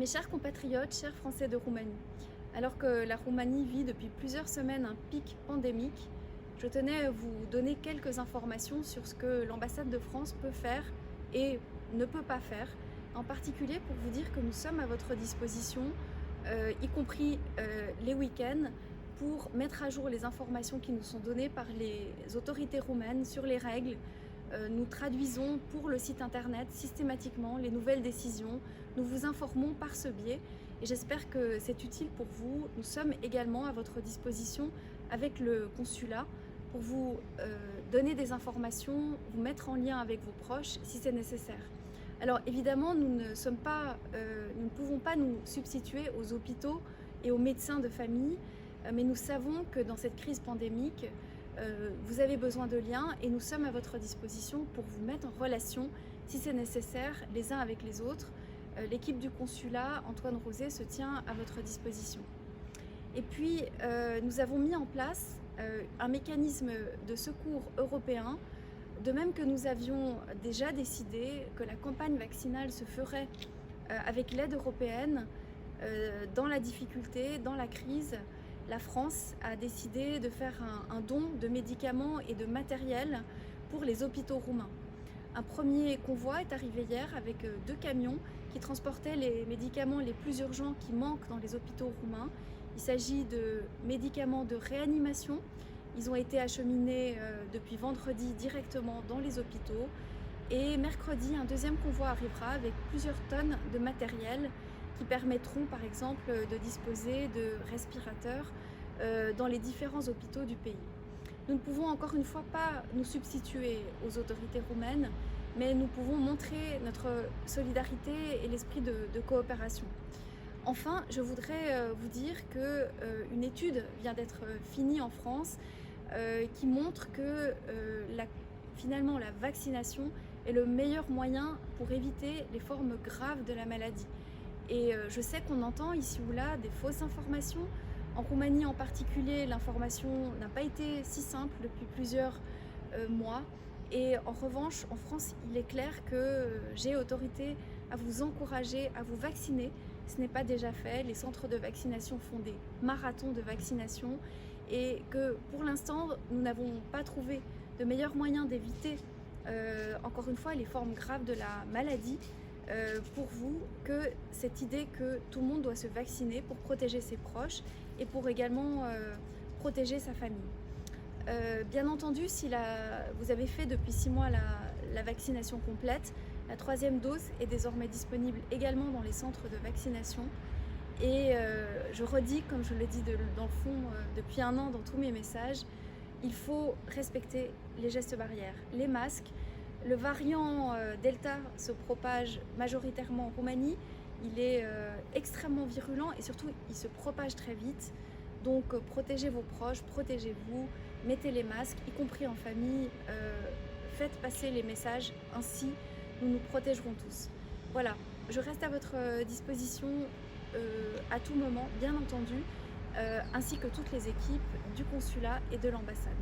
Mes chers compatriotes, chers Français de Roumanie, alors que la Roumanie vit depuis plusieurs semaines un pic pandémique, je tenais à vous donner quelques informations sur ce que l'ambassade de France peut faire et ne peut pas faire, en particulier pour vous dire que nous sommes à votre disposition, y compris les week-ends, pour mettre à jour les informations qui nous sont données par les autorités roumaines sur les règles. Nous traduisons pour le site internet systématiquement les nouvelles décisions, nous vous informons par ce biais et j'espère que c'est utile pour vous. Nous sommes également à votre disposition avec le consulat pour vous donner des informations, vous mettre en lien avec vos proches si c'est nécessaire. Alors évidemment, nous ne pouvons pas nous substituer aux hôpitaux et aux médecins de famille, mais nous savons que dans cette crise pandémique, vous avez besoin de liens et nous sommes à votre disposition pour vous mettre en relation, si c'est nécessaire, les uns avec les autres. L'équipe du consulat, Antoine Rosé, se tient à votre disposition. Et puis, nous avons mis en place un mécanisme de secours européen, de même que nous avions déjà décidé que la campagne vaccinale se ferait avec l'aide européenne dans la difficulté, dans la crise. La France a décidé de faire un don de médicaments et de matériel pour les hôpitaux roumains. Un premier convoi est arrivé hier avec 2 camions qui transportaient les médicaments les plus urgents qui manquent dans les hôpitaux roumains. Il s'agit de médicaments de réanimation. Ils ont été acheminés depuis vendredi directement dans les hôpitaux. Et mercredi, un deuxième convoi arrivera avec plusieurs tonnes de matériel qui permettront par exemple de disposer de respirateurs dans les différents hôpitaux du pays. Nous ne pouvons encore une fois pas nous substituer aux autorités roumaines, mais nous pouvons montrer notre solidarité et l'esprit de coopération. Enfin, je voudrais vous dire qu'une étude vient d'être finie en France qui montre que finalement la vaccination est le meilleur moyen pour éviter les formes graves de la maladie. Et je sais qu'on entend ici ou là des fausses informations. En Roumanie en particulier, l'information n'a pas été si simple depuis plusieurs mois. Et en revanche, en France, il est clair que j'ai autorité à vous encourager à vous vacciner. Ce n'est pas déjà fait. Les centres de vaccination font des marathons de vaccination. Et que pour l'instant, nous n'avons pas trouvé de meilleur moyen d'éviter, encore une fois, les formes graves de la maladie. Pour vous, que cette idée que tout le monde doit se vacciner pour protéger ses proches et pour également protéger sa famille. Bien entendu, si vous avez fait depuis 6 mois la vaccination complète, la 3e dose est désormais disponible également dans les centres de vaccination. Et je redis, comme je le dis dans le fond depuis 1 an dans tous mes messages, il faut respecter les gestes barrières, les masques. Le variant Delta se propage majoritairement en Roumanie, il est extrêmement virulent et surtout il se propage très vite. Donc protégez vos proches, protégez-vous, mettez les masques, y compris en famille, faites passer les messages, ainsi nous nous protégerons tous. Voilà, je reste à votre disposition à tout moment, bien entendu, ainsi que toutes les équipes du consulat et de l'ambassade.